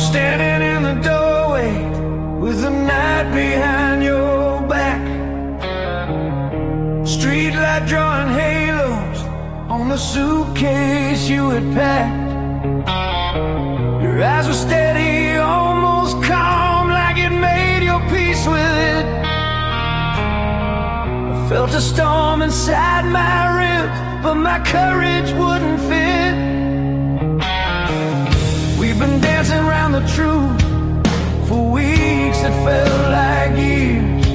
Standing in the doorway with the night behind your back, streetlight drawing halos on the suitcase you had packed. Your eyes were steady, almost calm, like it made your peace with it. I felt a storm inside my ribs, but my courage wouldn't fit. We've been dancing around the truth for weeks that felt like years.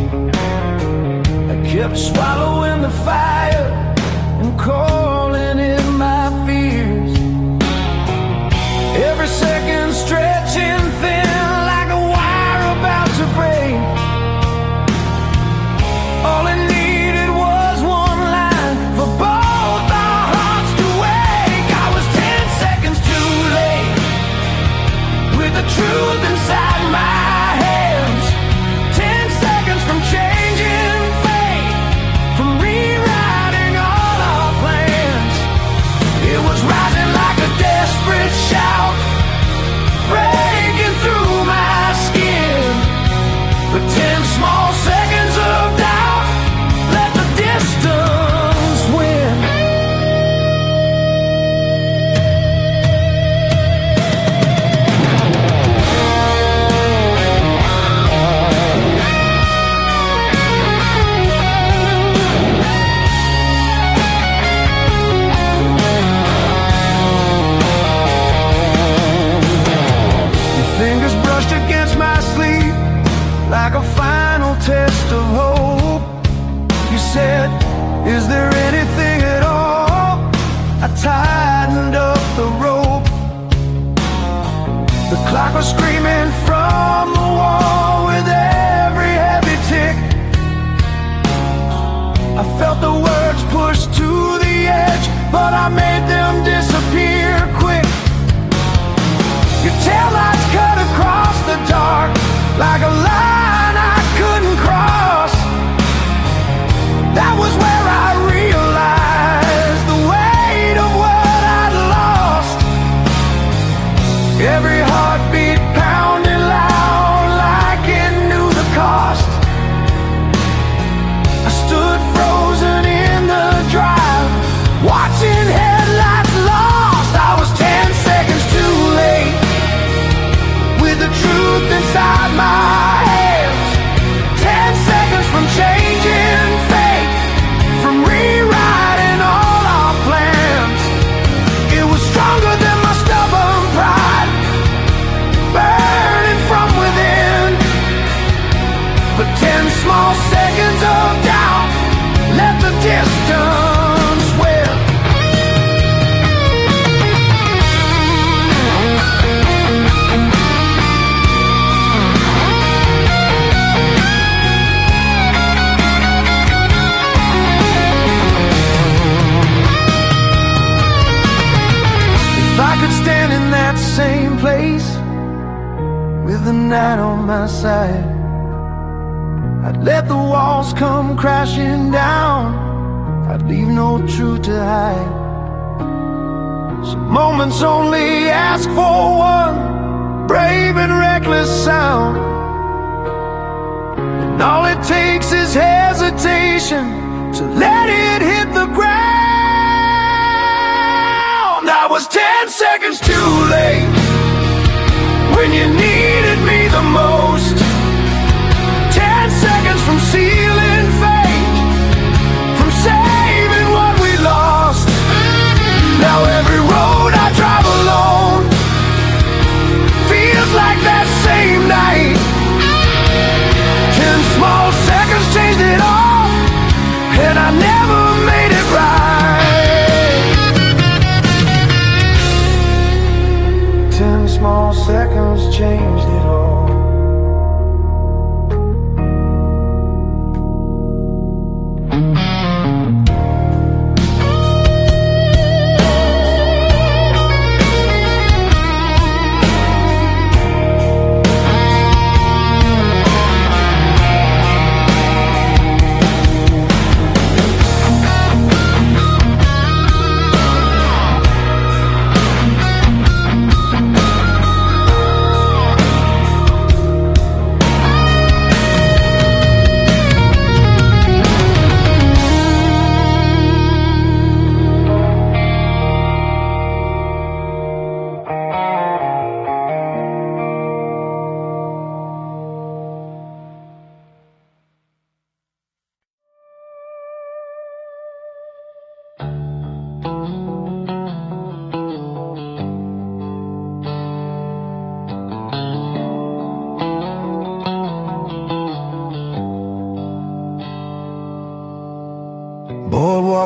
I kept swallowing the fire and calling in my fears. Every second stretching thin like a wire about to break. All it needed was one line for both our hearts to wake. I was 10 seconds too late, with the truth inside my hands. 10 seconds from changing fate, from rewriting all our plans. It was rising like a desperate shout, breaking through my skin. But 10 small seconds of doubt let the distance win. Fingers brushed against my sleeve like a final test of hope. You said, is there anything at all? I tightened up the rope. The clock was screaming from the wall with every heavy tick. I felt the words pushed to the edge, but I made them disappear quick. Your taillights cut across the dark like a line I couldn't cross. That was where I realized the weight of what I'd lost. Every heartbeat pounded loud like it knew the cost. I stood frozen in the drive, watching headlights lost. I was 10 seconds too late, with the truth inside my hands. 10 seconds from changing fate, from rewriting all our plans. It was stronger than my stubborn pride, burning from within. But 10 small seconds of doubt let the distance win. If I could stand in that same place with the night on my side, I'd let the walls come crashing down. I'd leave no truth to hide. Some moments only ask for one brave and reckless sound, and all it takes is hesitation to let it hit the ground. I was 10 seconds too late when you needed me the most. 10 seconds from sealing fate, from saving what we lost. Now every road I drive alone feels like that same night. 10 small seconds changed it all, and I never made it right. 10 small seconds changed it all.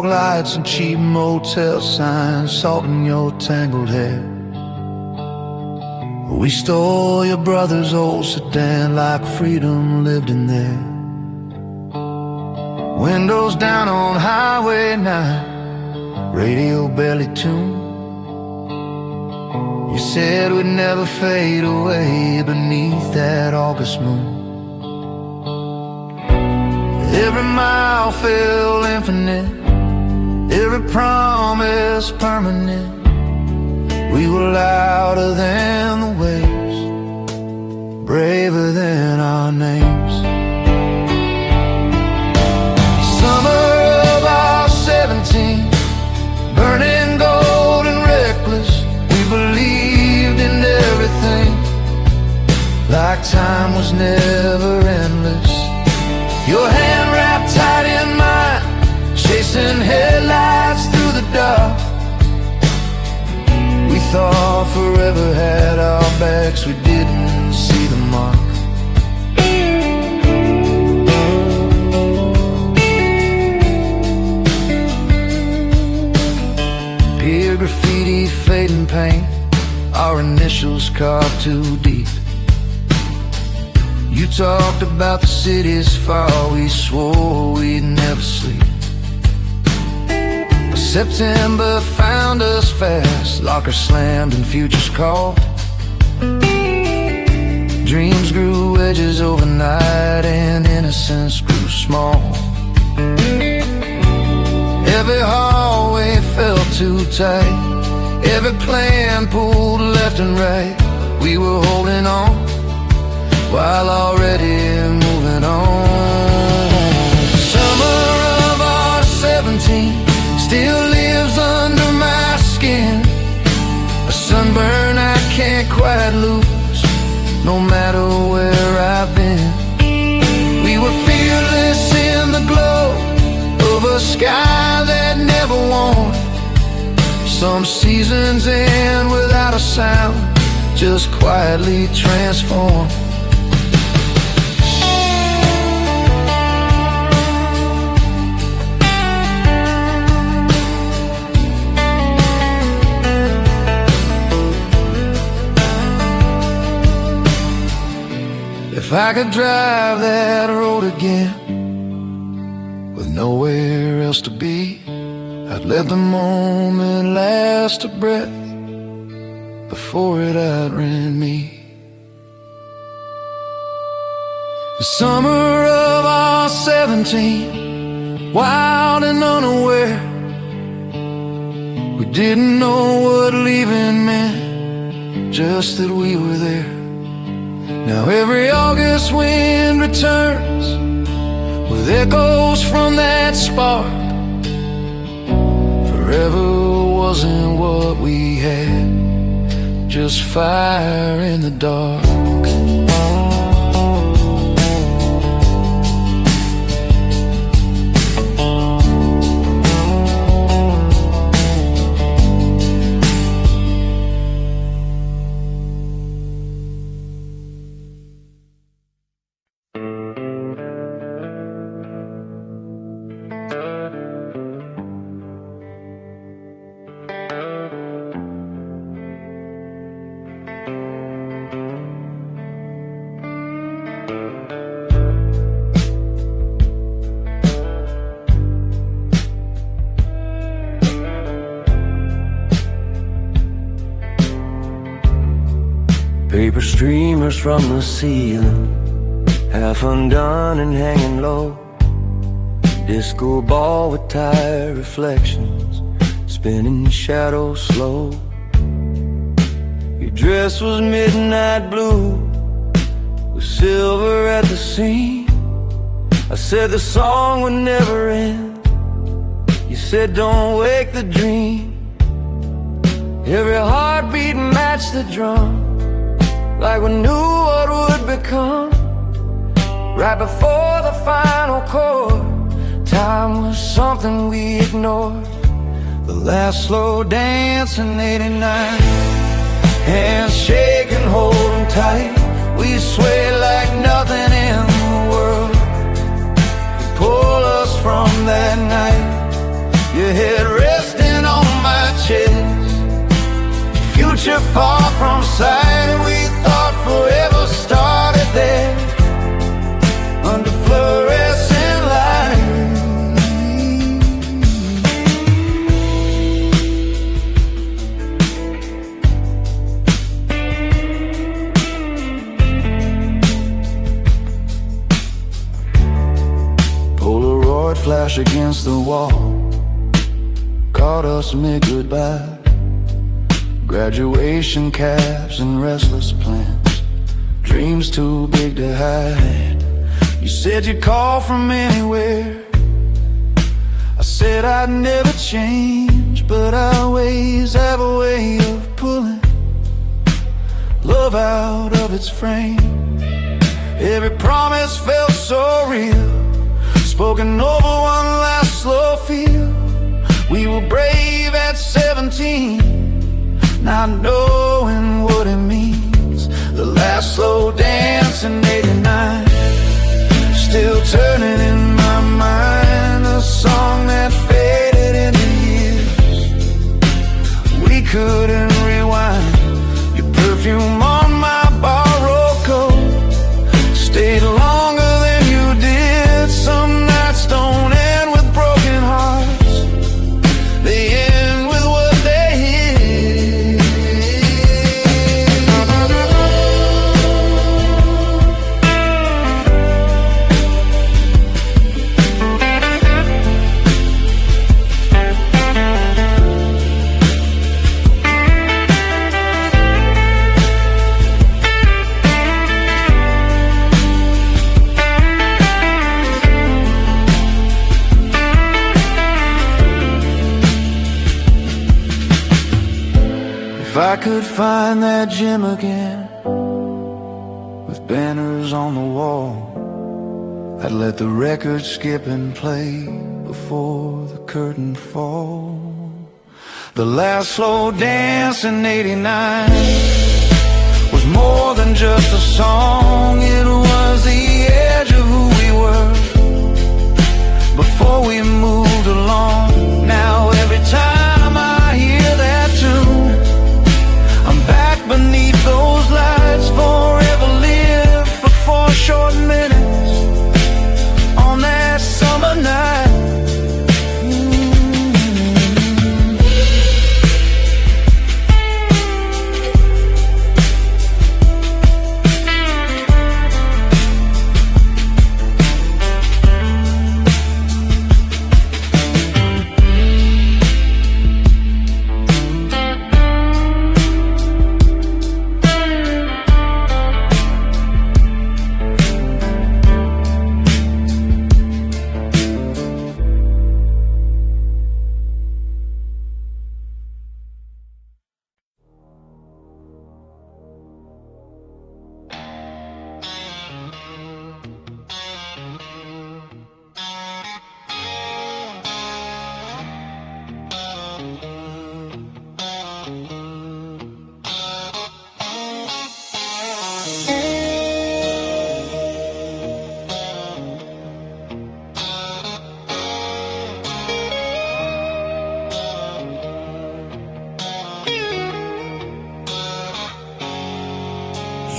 lights and cheap motel signs, salt in your tangled hair. We stole your brother's old sedan like freedom lived in there. Windows down on Highway 9, radio barely tuned. You said we'd never fade away beneath that August moon. Every mile felt infinite, every promise permanent. We were louder than the waves, braver than our names. Summer of our 17, burning gold and reckless. We believed in everything, like time was never endless. Your hand wrapped tight in mine, chasing headlights through the dark. We thought forever had our backs, we didn't see the mark. Pier graffiti, fading paint, our initials carved too deep. You talked about the city's fall, we swore we'd never sleep. But September found us fast, lockers slammed and futures called. Dreams grew edges overnight and innocence grew small. Every hallway felt too tight, every plan pulled left and right. We were holding on while already moving on. Summer of our 17 still lives under my skin, a sunburn I can't quite lose, no matter where I've been. We were fearless in the glow of a sky that never warned. Some seasons end without a sound, just quietly transformed. If I could drive that road again, with nowhere else to be, I'd let the moment last a breath before it outran me. The summer of our 17, wild and unaware, we didn't know what leaving meant, just that we were there. Now every August wind returns with echoes from that spark. Forever wasn't what we had, just fire in the dark. Paper streamers from the ceiling, half undone and hanging low. Disco ball with tire reflections, spinning shadows slow. Your dress was midnight blue, with silver at the seam. I said the song would never end. You said don't wake the dream. Every heartbeat matched the drum, like we knew what would become. Right before the final chord, time was something we ignored. The last slow dance in '89, hands shaking, holding tight. We swayed like nothing in the world could pull us from that night. Yeah, your head resting on my chest. Future far from sight, we thought forever started there, under fluorescent light. Polaroid flash against the wall, caught us mid-goodbye. Graduation caps and restless plans, dreams too big to hide. You said you'd call from anywhere, I said I'd never change, but our ways have a way of pulling love out of its frame. Every promise felt so real, spoken over one last slow feel. We were brave at 17, not knowing what it means. The last slow dance in '89, still turning in my mind, a song that faded into years. We couldn't rewind. Your perfume on my borrowed coat stayed longer than you did. Some nights don't end with broken hearts, they end with what they hid. If I could find that gym again, with banners on the wall, I'd let the record skip and play before the curtain fall. The last slow dance in '89 was more than just a song, it was the edge of who we were before we moved along. Now every time I hear that tune, I'm back beneath those lights, forever live for 4 short minutes on that summer night.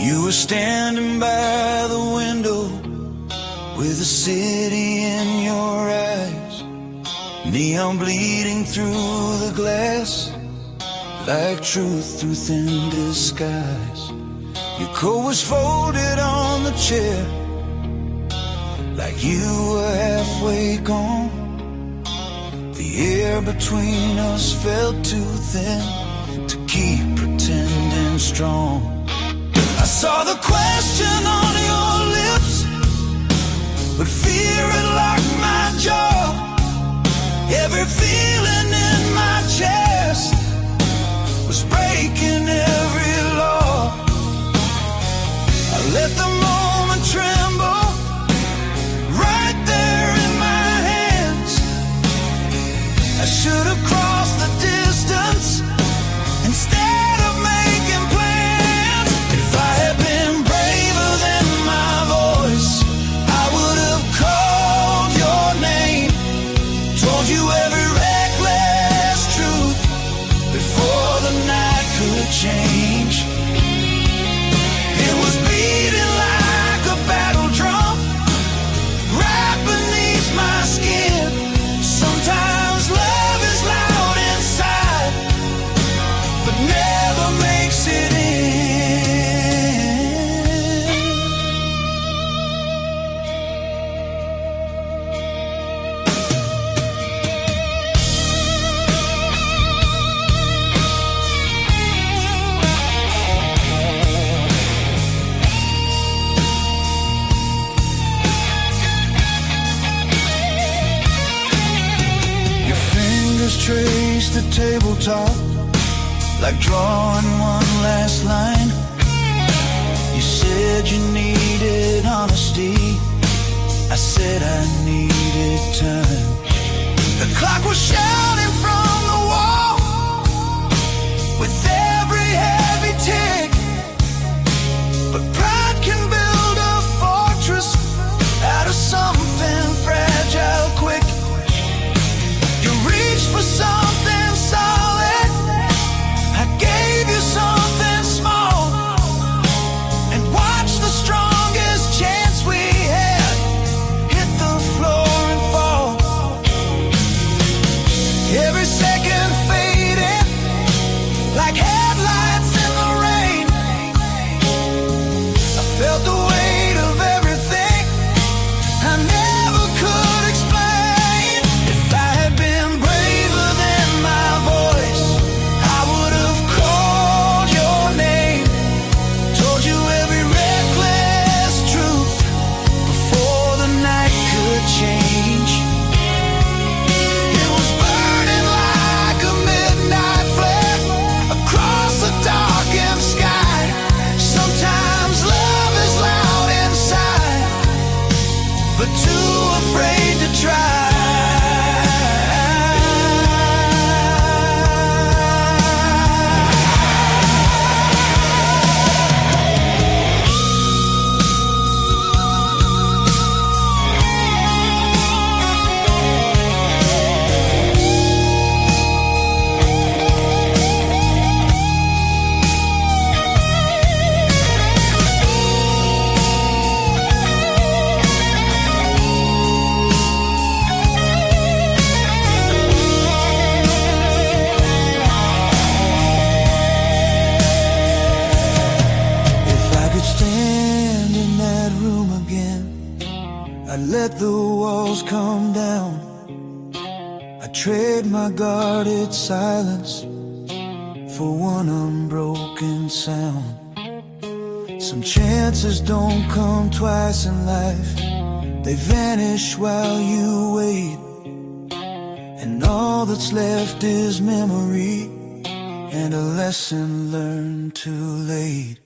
You were standing by the window with the city in your eyes, neon bleeding through the glass like truth through thin disguise. Your coat was folded on the chair like you were halfway gone. The air between us felt too thin to keep pretending strong. I saw the question on your lips, but fear had locked my jaw. Every feeling in my chest was breaking every law. I let the moment tremble right there in my hands. I should have crossed the distance instead of making plans. If I had been braver than my voice, I would have called your name, told you every reckless change. It was beating like a battle drum right beneath my skin. Sometimes love is loud inside, but never makes it in. Trace the tabletop like drawing one last line. You said you needed honesty, I said I needed time. The clock was shouting from the wall with every heavy tick, but pride can build a fortress out of something fragile quick. For something solid, I gave you something small, and watch the strongest chance we had hit the floor and fall. Every second fading like headlights in the rain. I felt the weight of everything I never could explain. If I had been change. It was burning like a midnight flare across a darkened sky. Sometimes love is loud inside, but too afraid to try. Let the walls come down. I trade my guarded silence for one unbroken sound. Some chances don't come twice in life. They vanish while you wait, and all that's left is memory and a lesson learned too late.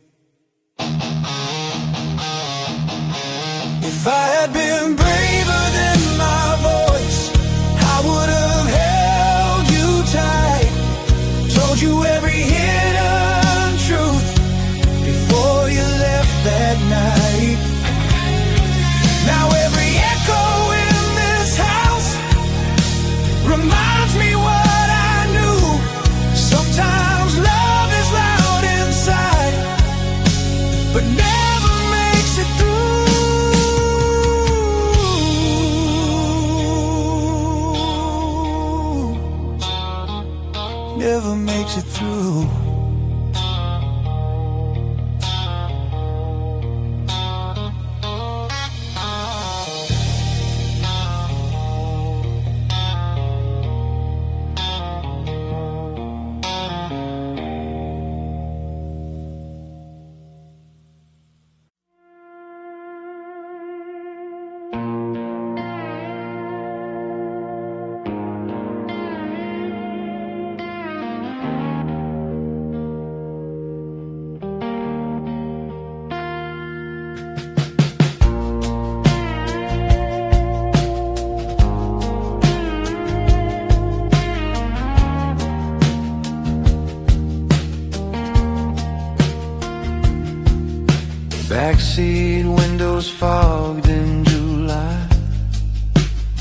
If I had been braver than my voice, I would have held you tight, told you every hidden truth before you left that night. Now every echo in this house reminds me what I knew. Sometimes love is loud inside, but never makes it through. Never makes it through. Backseat windows fogged in July,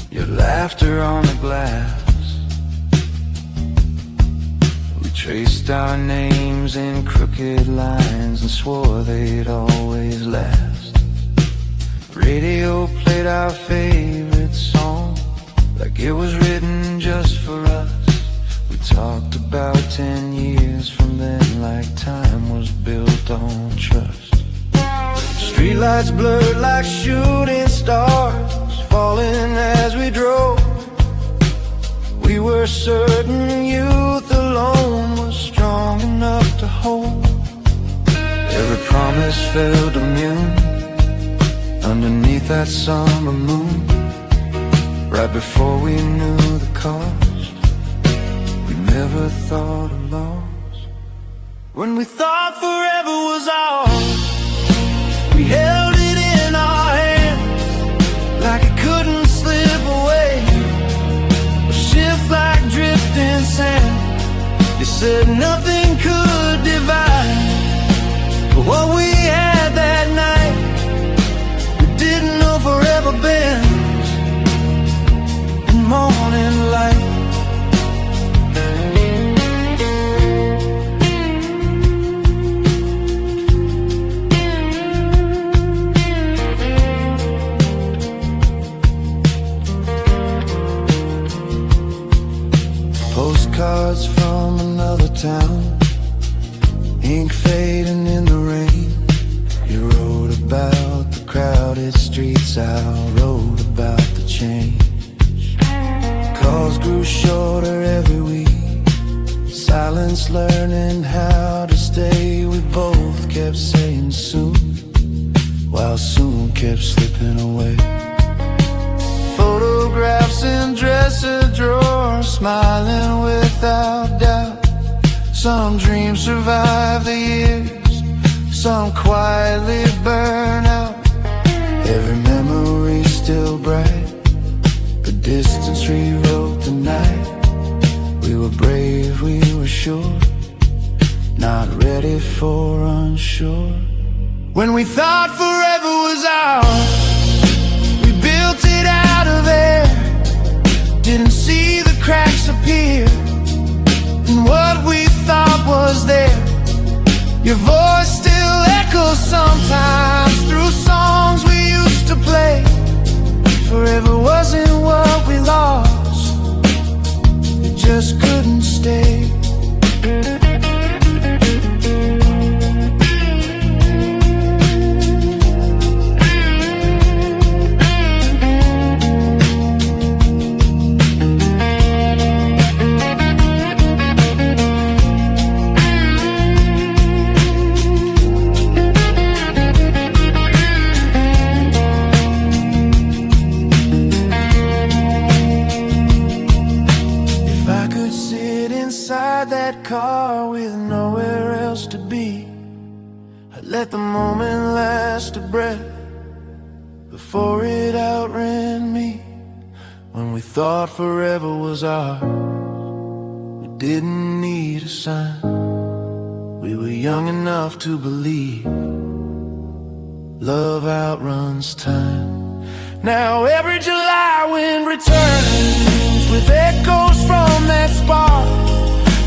your laughter on the glass. We Traced our names in crooked lines and swore they'd always last. Radio played our favorite song like it was written just for us. We talked about 10 years from then like time was built on trust. Streetlights blurred like shooting stars, falling as we drove. We were certain youth alone was strong enough to hold. Every promise felt immune underneath that summer moon. Right before we knew the cost, we never thought of loss. When we thought forever was ours, we held it in our hands like it couldn't slip away, or shift like drifting sand. You said nothing could divide, but what we had that night, we didn't know forever bends in morning light. Postcards from another town, ink fading in the rain. You wrote about the crowded streets, I wrote about the change. Calls grew shorter every week, silence learning how to stay. We both kept saying soon, while soon kept slipping away. Photographs in dresser drawers, smiling without doubt. Some dreams survive the years, some quietly burn out. Every memory still bright, the distance rewrote the night. We were brave, we were sure, not ready for unsure. When we thought forever was ours, we built it out of air, didn't see the cracks appear in what we thought was there. Your voice still echoes sometimes through songs we used to play. Forever wasn't what we lost, it just couldn't stay. Car with nowhere else to be, I let the moment last a breath before it outran me. When we thought forever was ours, we didn't need a sign. We were young enough to believe love outruns time. Now every July wind returns with echoes from that spark.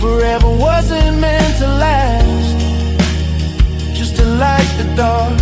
Forever wasn't meant to last, just to light the dark.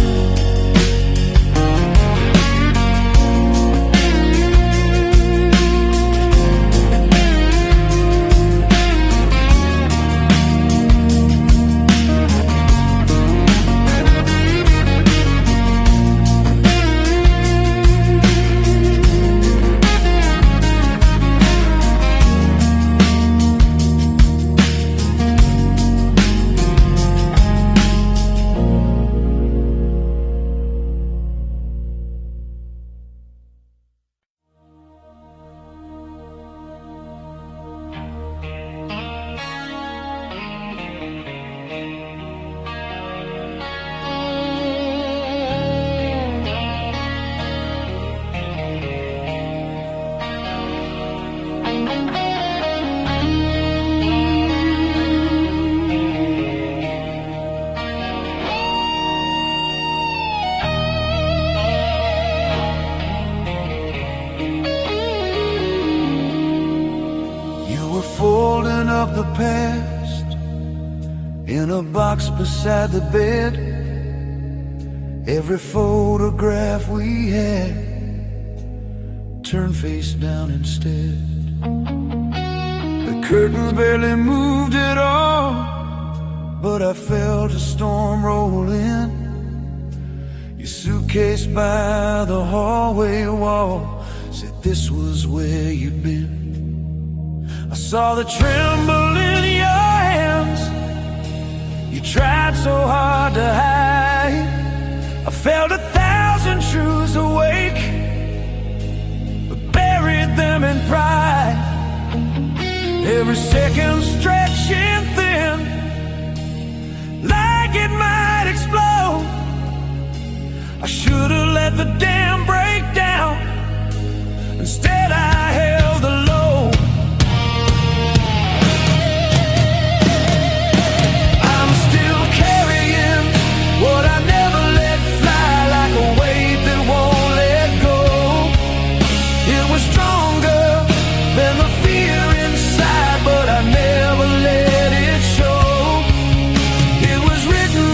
in a box beside the bed. Every photograph we had turned face down instead. The curtains barely moved at all, but I felt a storm roll in. Your suitcase by the hallway wall said this was where you'd been. I saw the tremble in your hands, you tried so hard to hide. I felt 1,000 truths awake, but buried them in pride. Every second stretching thin, like it might explode. I should have let the dam break down, instead I held the load. I'm still carrying what I never let fly, like a weight that won't let go. It was stronger than the fear inside, but I never let it show. It was written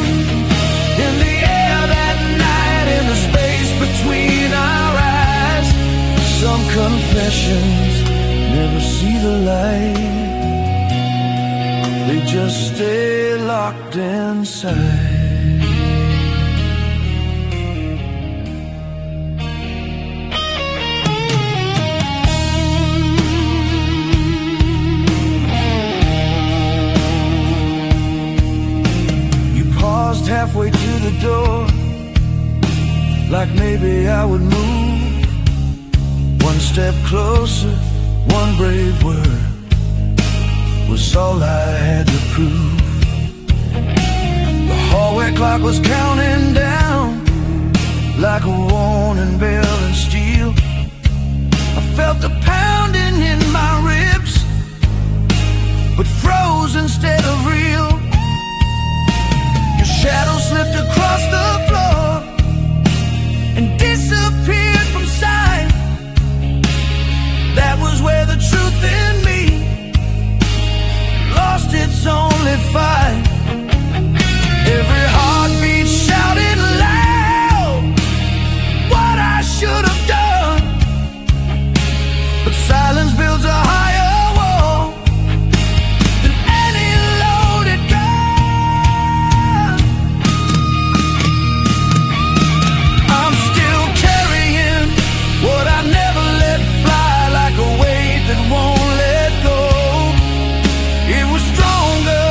in the air that night, in the space between our eyes. Some confessions never see the light, they just stay locked inside. You paused halfway to the door, like maybe I would move. One step closer, one brave word was all I had to prove. The hallway clock was counting down, like a warning bell in steel. I felt the pounding in my ribs, but froze instead of real. Your shadow slipped across the floor and disappeared from sight. That was where the truth in me lost its only fight. Every heartbeat shouted loud what I should have done, but silence builds a higher wall than any loaded gun. I'm still carrying what I never let fly, like a weight that won't let go. It was stronger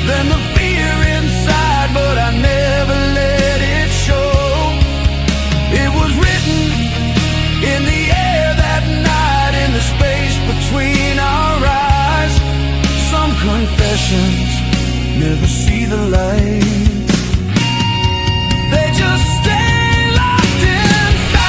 than the fear inside, but I never let it show. It was written in the air that night, in the space between our eyes. Some confessions never see the light, they just stay locked inside.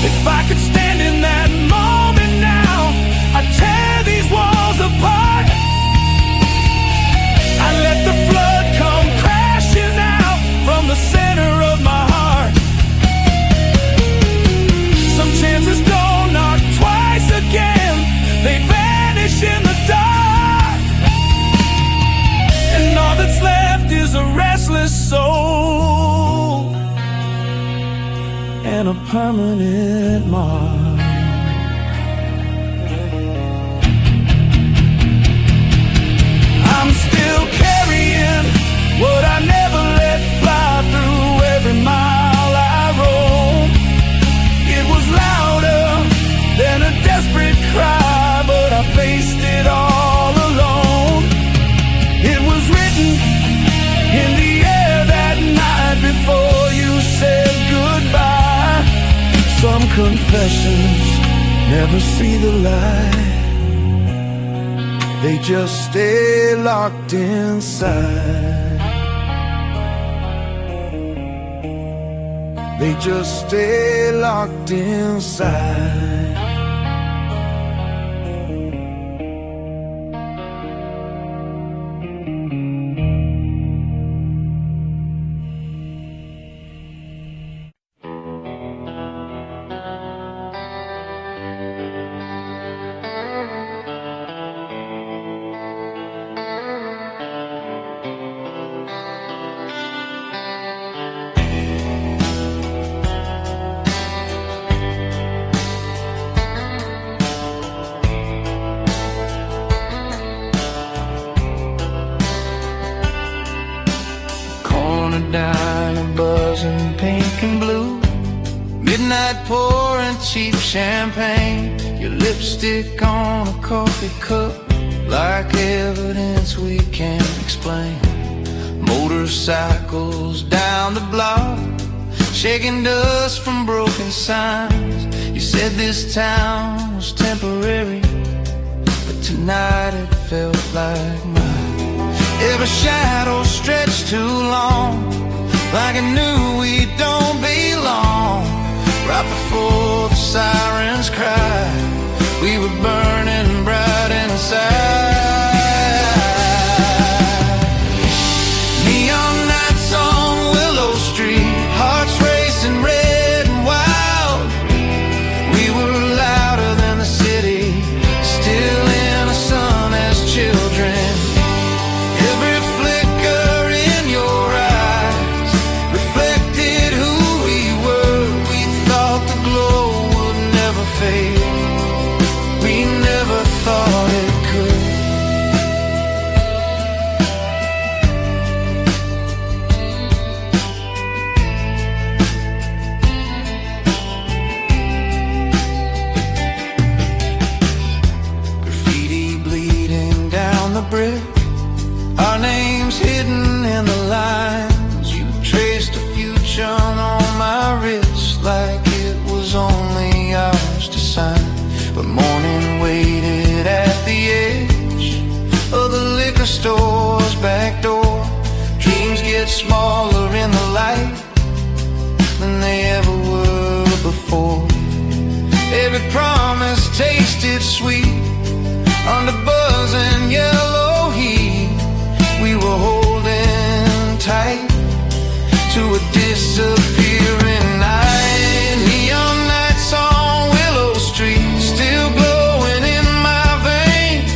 If I could stand in that moment now, I'd tear these walls apart. I'd let the flood come crashing out from the center of my heart. Some chances don't knock twice again, they vanish in the dark. And all that's left is a restless soul and a permanent mark. I'm still carrying what I never let fly through every mile I roam. It was louder than a desperate cry, but I faced it all alone. It was written in the air that night before you said goodbye. Some confessions never see the light, They just stay locked inside. They just stay locked inside. Diner buzzing pink and blue, midnight pouring cheap champagne, your lipstick on a coffee cup, like evidence we can't explain. Motorcycles down the block, shaking dust from broken signs. You said this town was temporary, but tonight it felt like mine. Every shadow stretched too long, like I knew we don't belong. Right before the sirens cried, we were burning bright inside. Neon nights on Willow Street, hearts racing red and wild. We were louder than the city, still in the sun as children. We never thought it could. Graffiti bleeding down the brick, our names hidden in the lines. You traced a future on my wrist like it was only ours to sign. But morning waited at the edge of the liquor store's back door. Dreams get smaller in the light than they ever were before. Every promise tasted sweet under buzzing yellow heat. We were holding tight to a disappearing night. Neon nights on Willow Street, still glowing in my veins,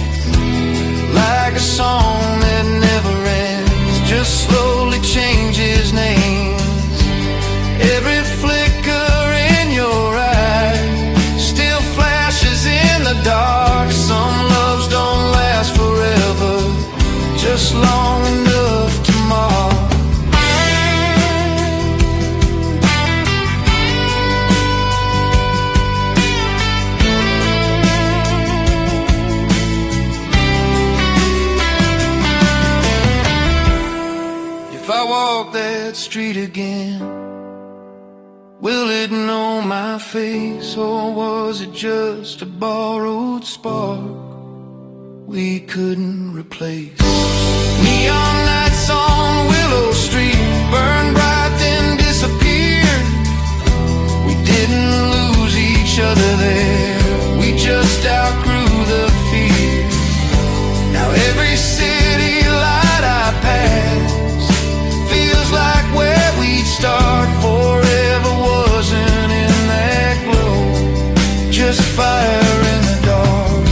like a song that never ends, just slowly changes names. Every flicker in your eye still flashes in the dark. Some loves don't last forever, just long enough to mar. If I walk that street again, will it know my face, or was it just a borrowed spark we couldn't replace? Neon nights on Willow Street, burned bright then disappeared. We didn't lose each other there, we just outgrew the fear. Now every city light I pass feels like where we'd start. Forever wasn't in that glow, just fire in the dark.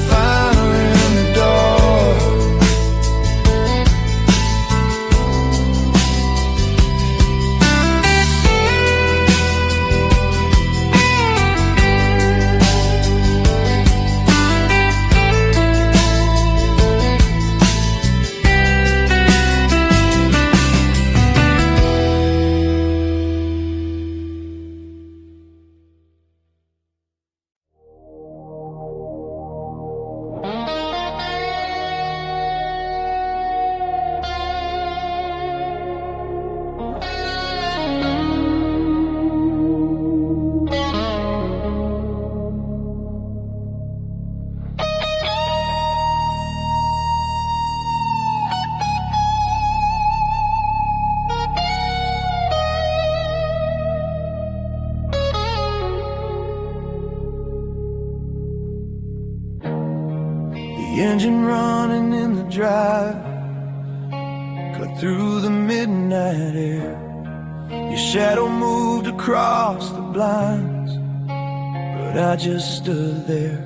Fire in the dark. The engine running in the drive, cut through the midnight air. Your shadow moved across the blinds, but I just stood there.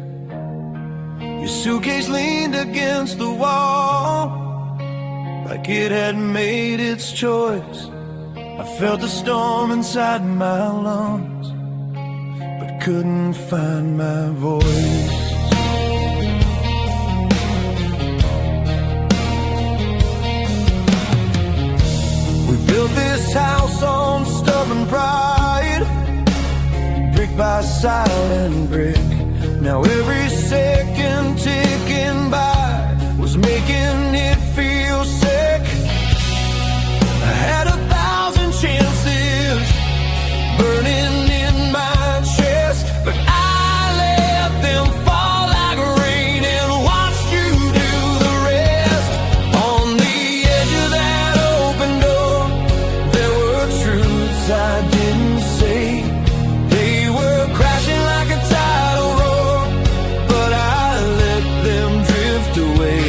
Your suitcase leaned against the wall, like it had made its choice. I felt the storm inside my lungs, but couldn't find my voice. We built this house on stubborn pride, brick by silent brick. Now every second ticking by was making it feel sick. I had 1,000 chances burning in my chest, but I let them fall like rain and watched you do the rest. On the edge of that open door, there were truths I didn't say. They were crashing like a tidal roar, but I let them drift away.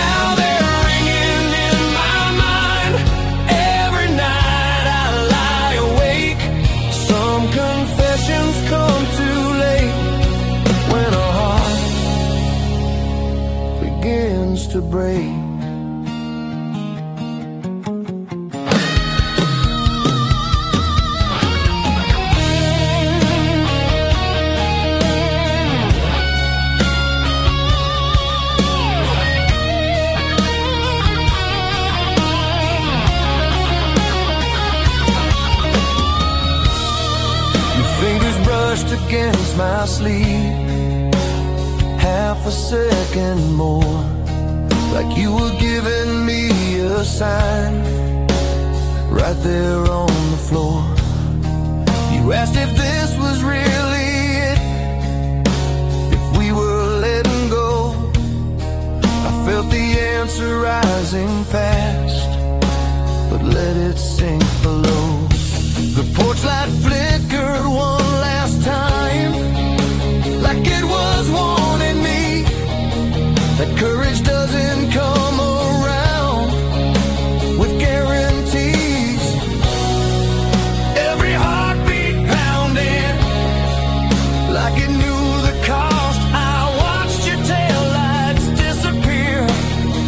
Now they're ringing in my mind. Every night I lie awake. Some confessions come too late when a heart begins to break. Against my sleeve, half a second more, like you were giving me a sign, right there on the floor. You asked if this was really it, if we were letting go. I felt the answer rising fast, but let it sink below. The porch light flickered one last time, like it was warning me that courage doesn't come around with guarantees. Every heartbeat pounding like it knew the cost. I watched your taillights disappear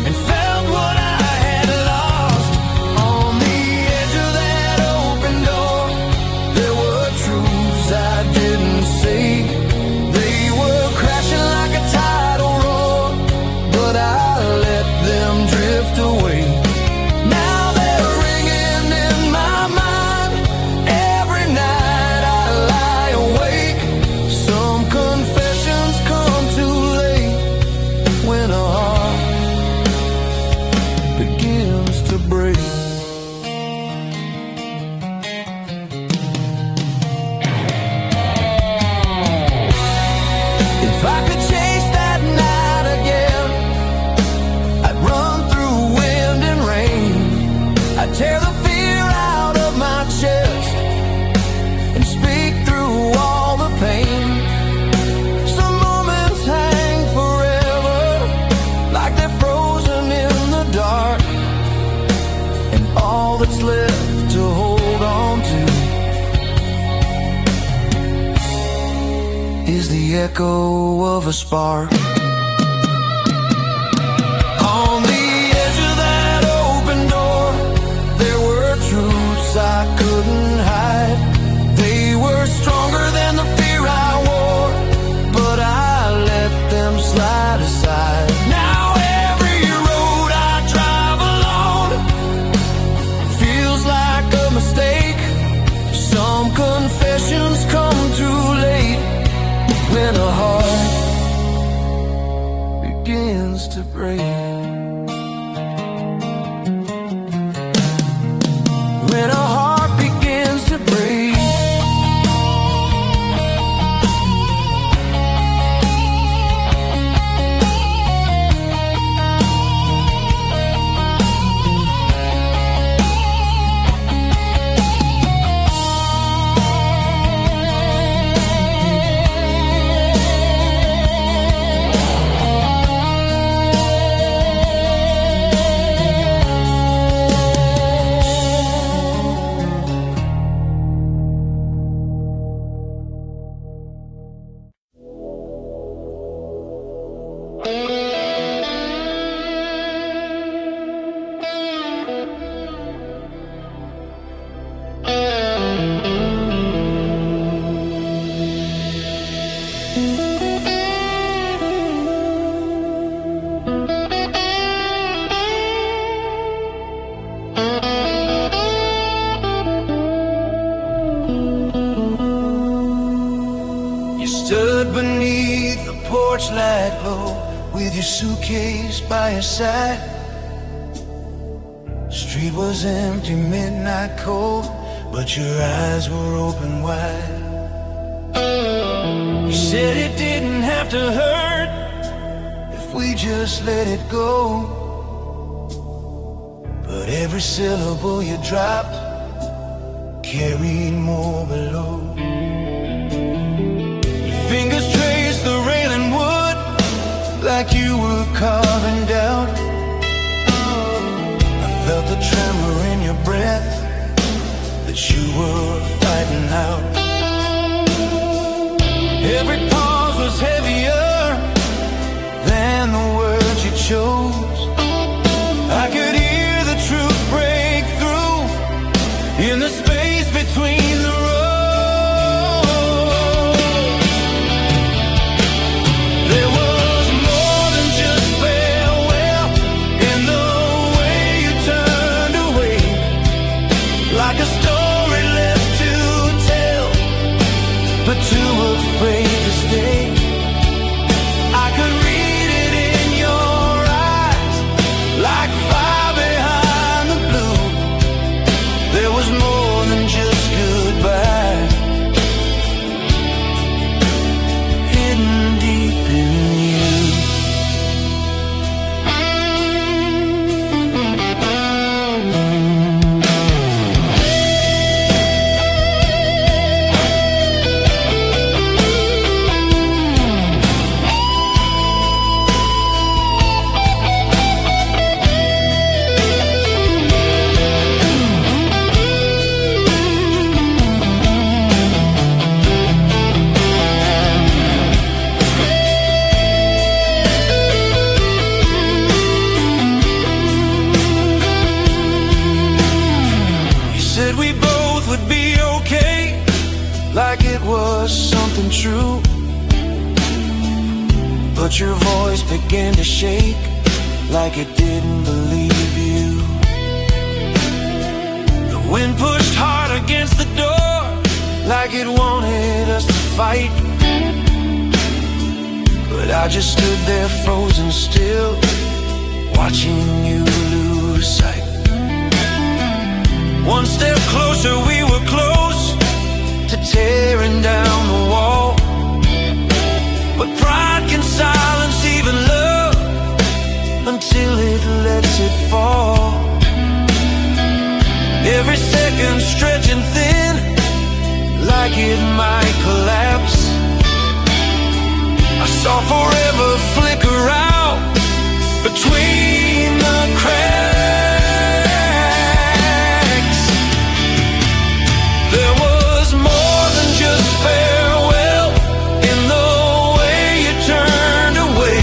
and felt what I had lost. On the edge of that open door, there were truths I didn't say. They were crashing like a tidal roar, but I let them drift away. Now they're ringing in my mind. Every night I lie awake. Some confessions come too late when a heart begins to break. If I could chase that night again, I'd run through wind and rain. I'd tear the fear out of my chest and speak through all the pain. Some moments hang forever, like they're frozen in the dark, and all that's left to hold on to is the echo of a spark. On the edge of that open door, there were truths I couldn't hide. They were stronger than the fear I wore, but I let them slide aside. Now every road I drive alone feels like a mistake. Some confessions come too late when a heart begins to break. When a heart begins to break. You stood beneath the porch light low, with your suitcase by your side. Street was empty, midnight cold, but your eyes were open wide. You said it didn't have to hurt if we just let it go, but every syllable you dropped carried more below. Your fingers traced the railing wood like you were carving down. I felt the tremor in your breath that you were fighting out. Every pause was heavier than the words you chose. I could hear the truth break through in the space between the rows. There was more than just farewell in the way you turned away, like a story left to tell, but too afraid to stay. I could read it in your eyes, like fire behind the blue. There was more than just goodbye, hidden deep in you. We both would be okay, like it was something true, but your voice began to shake like it didn't believe you. The wind pushed hard against the door like it wanted us to fight, but I just stood there frozen still, watching you lose sight. One step closer, we were close to tearing down the wall, but pride can silence even love until it lets it fall. Every second stretching thin, like it might collapse. I saw forever flicker out between the cracks. There was more than just farewell in the way you turned away,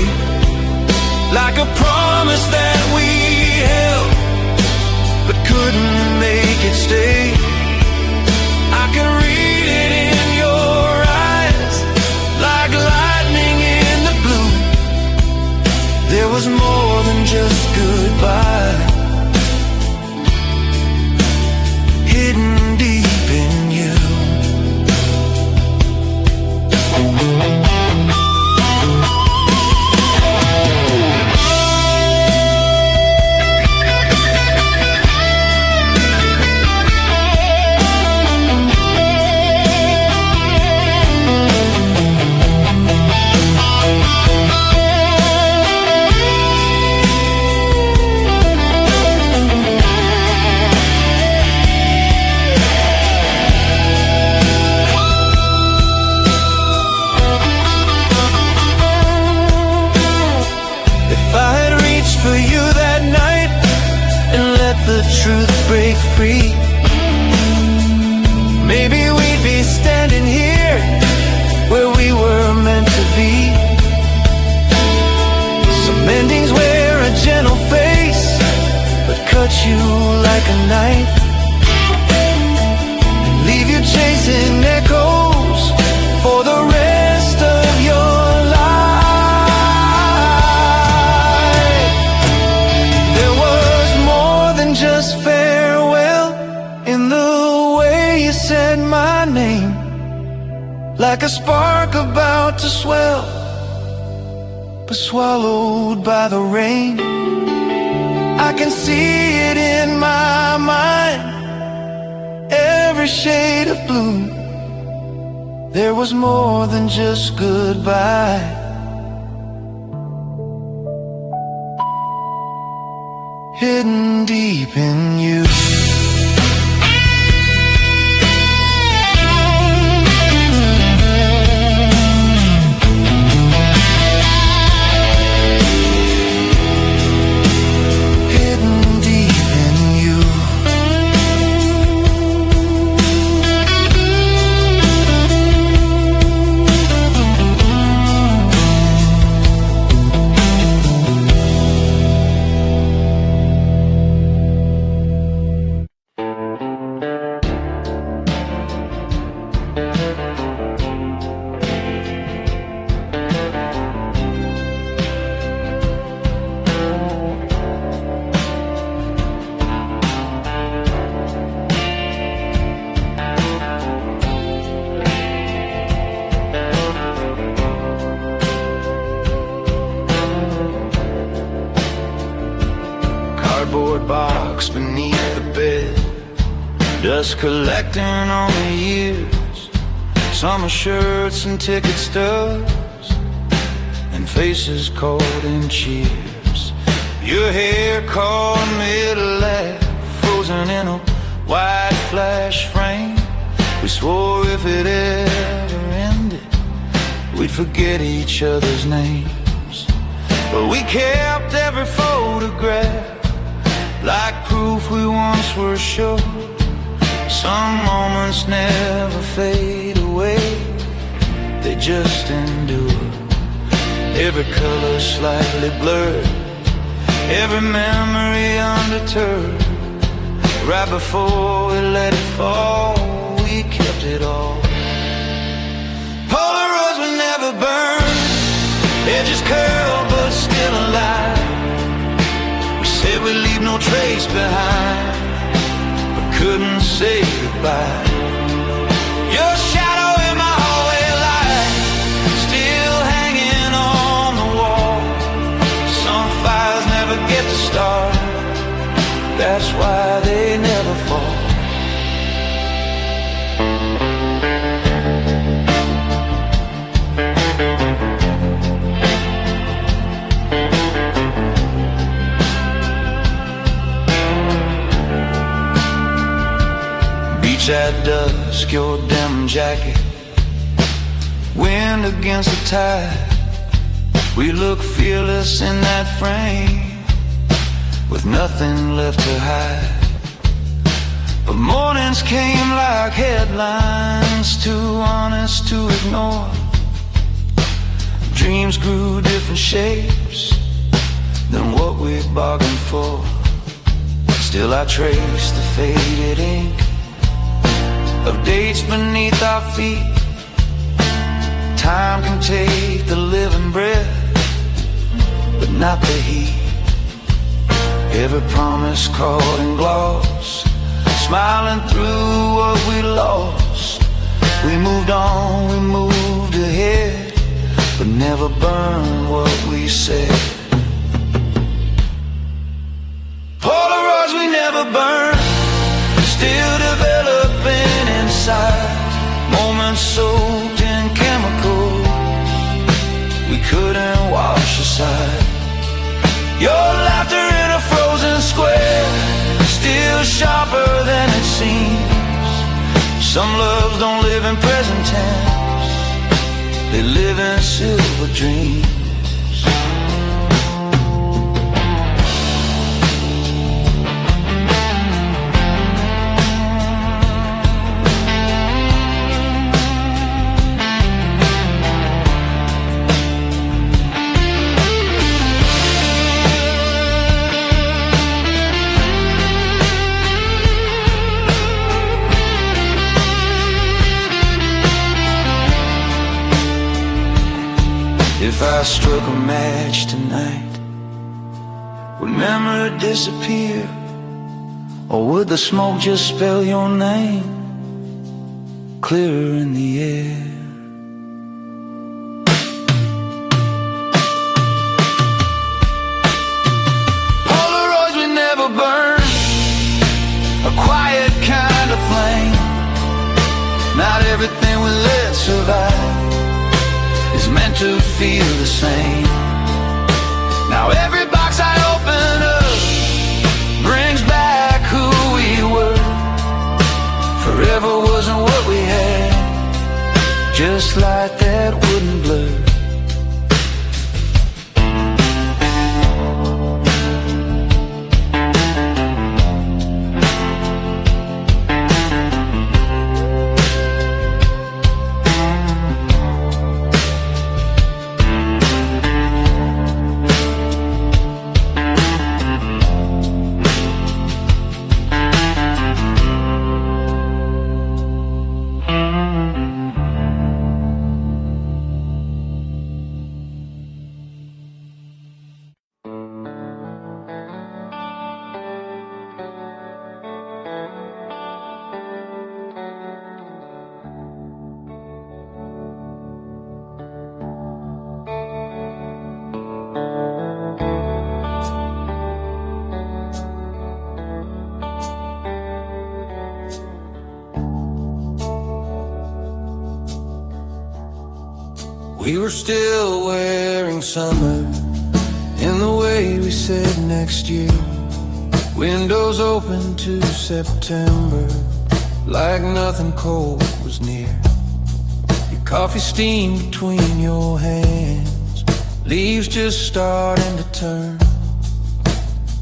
like a promise that we held but couldn't make it stay. I can read it in your eyes, like lightning in the blue. There was more than just goodbye, hidden deep in you. The truth break free, maybe we'd be standing here where we were meant to be. Some endings wear a gentle face, but cut you like a knife, and leave you chasing echoes for the rest of your life. There was more than just farewell in the way you said my name, like a spark about to swell, but swallowed by the rain. I can see it in my mind, every shade of blue. There was more than just goodbye. Hidden deep in you. Box beneath the bed, dust collecting on the years, summer shirts and ticket stubs, and faces caught in cheers. Your hair caught mid-laugh, frozen in a white flash frame. We swore if it ever ended, we'd forget each other's names. But we kept every photograph like proof we once were sure. Some moments never fade away, they just endure. Every color slightly blurred, every memory undeterred. Right before we let it fall, we kept it all. Polaroids would never burn, edges curled but still alive. Said we'd leave no trace behind, but couldn't say goodbye. Your shadow in my hallway light, still hanging on the wall. Some fires never get to start, that's why they never fall. At dusk, your denim jacket, wind against the tide. We look fearless in that frame, with nothing left to hide. But mornings came like headlines, too honest to ignore. Dreams grew different shapes than what we bargained for. Still I trace the faded ink of dates beneath our feet. Time can take the living breath, but not the heat. Every promise caught in gloss, smiling through what we lost. We moved on, we moved ahead, but never burned what we said. Polaroids we never burned, still developing inside. Moments soaked in chemicals we couldn't wash aside. Your laughter in a frozen square, still sharper than it seems. Some loves don't live in present tense, they live in silver dreams. If I struck a match tonight, would memory disappear? Or would the smoke just spell your name clearer in the air? survive is meant to feel the same. Now every box I open up brings back who we were. Forever wasn't what we had, just like that wooden blur. We were still wearing summer in the way we said next year. Windows open to September, like nothing cold was near. Your coffee steamed between your hands, leaves just starting to turn.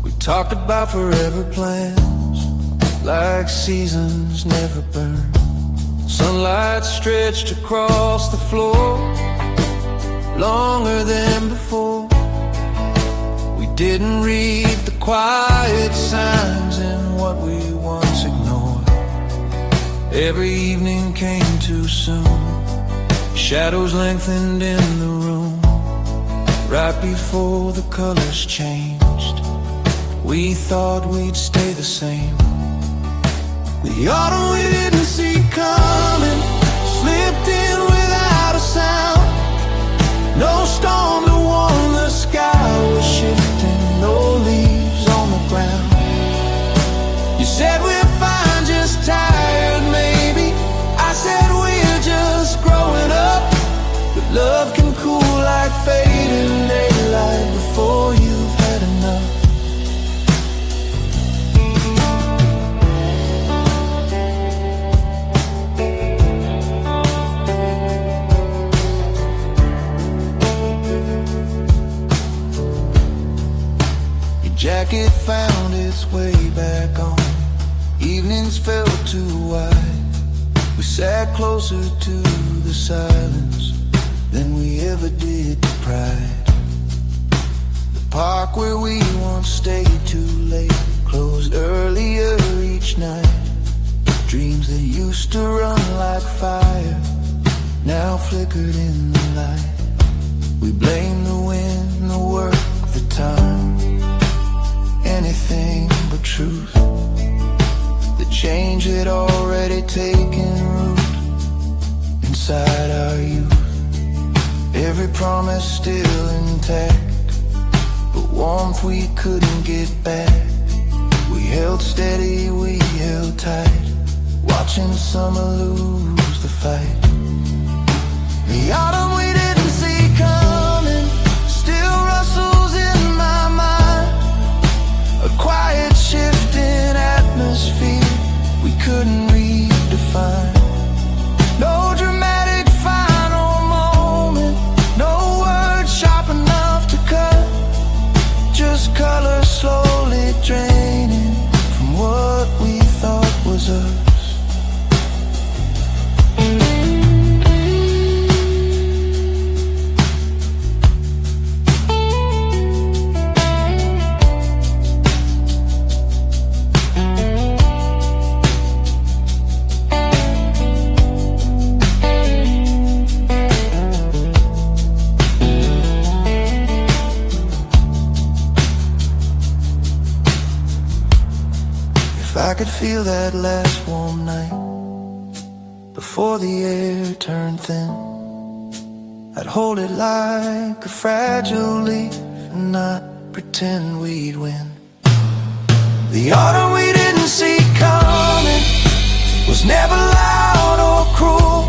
We talked about forever plans, like seasons never burn. Sunlight stretched across the floor, longer than before. We didn't read the quiet signs in what we once ignored. Every evening came too soon, shadows lengthened in the room. Right before the colors changed, we thought we'd stay the same. The autumn we didn't see coming slipped in without a sound. No storm to warm the sky was shifting, no leaves on the ground. You said we're fine, just tired maybe. I said we're just growing up, but love can cool like fading daylight before you've had enough. Jacket found its way back on. Evenings felt too wide. We sat closer to the silence than we ever did to pride. The park where we once stayed too late closed earlier each night. Dreams that used to run like fire now flickered in the light. We blame the wind, the work, the time, anything but truth. The change had already taken root inside our youth. Every promise still intact, but warmth we couldn't get back. We held steady, we held tight, watching summer lose the fight. The autumn we didn't see coming still rustles in my mind. A quiet shifting atmosphere we couldn't redefine. No dramatic final moment, no words sharp enough to cut, just color slowly draining from what we thought was us. I could feel that last warm night before the air turned thin, I'd hold it like a fragile leaf and not pretend we'd win. The autumn we didn't see coming was never loud or cruel.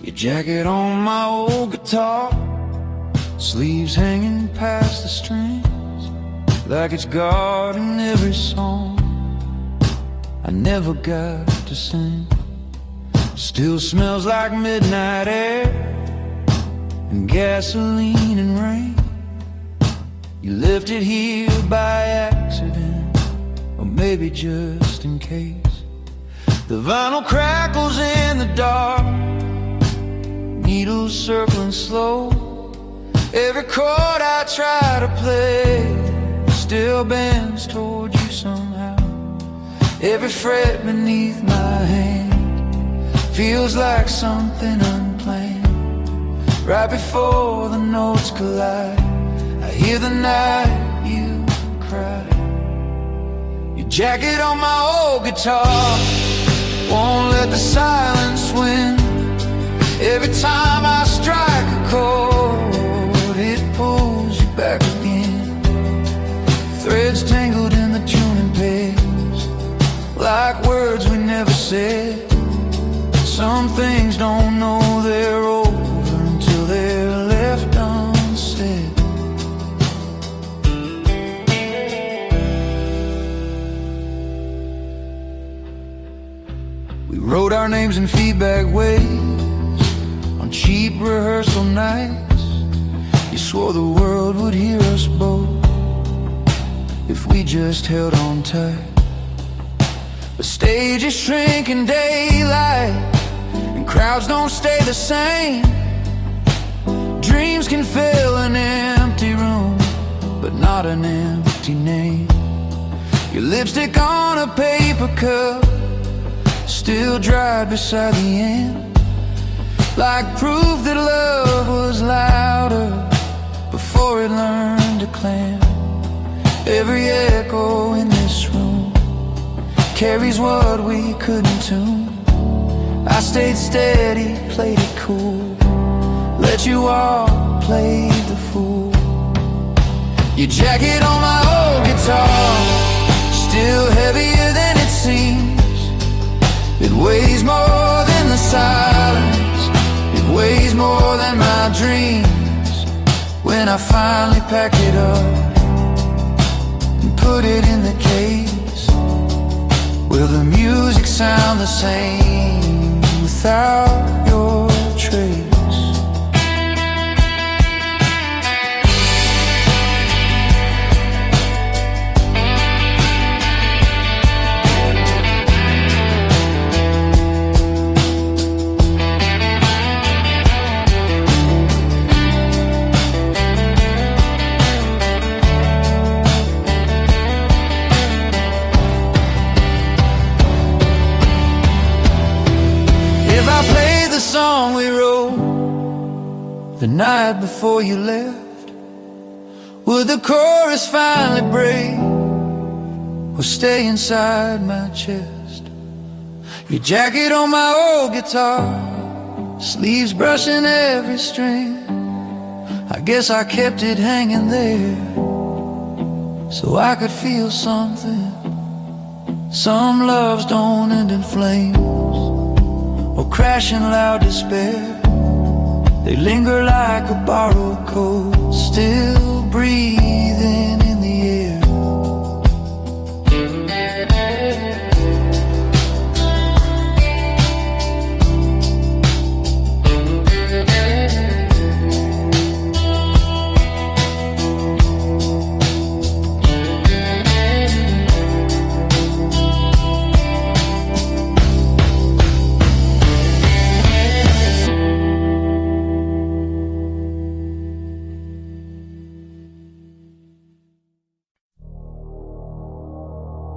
Your jacket on my old guitar, sleeves hanging past the strings, like it's guarding every song I never got to sing. Still smells like midnight air and gasoline and rain. You left it here by accident, or maybe just in case. The vinyl crackles in the dark, needles circling slow. Every chord I try to play still bends toward you somehow. Every fret beneath my hand feels like something unplanned. Right before the notes collide, I hear the night you cry. Your jacket on my old guitar won't let the silence win. Every time I strike a chord, it pulls you back again. Threads tangled in the tuning pegs, like words we never said. Some things don't know they're over until they're left unsaid. We wrote our names in feedback waves on cheap rehearsal nights. You swore the world would hear us both if we just held on tight. But stages shrink in daylight, and crowds don't stay the same. Dreams can fill an empty room, but not an empty name. Your lipstick on a paper cup, still dried beside the end, like proof that love was louder before it learned to clam. Every echo in this room carries what we couldn't tune. I stayed steady, played it cool, let you walk, played the fool. Your jacket on my old guitar, still heavier than it seems. It weighs more than the silence, it weighs more than my dreams. When I finally pack it up and put it in the case, will the music sound the same without your trace? The song we wrote the night before you left, would the chorus finally break or stay inside my chest? Your jacket on my old guitar, sleeves brushing every string. I guess I kept it hanging there so I could feel something. Some loves don't end in flames or crash in loud despair. They linger like a borrowed coat, still breathe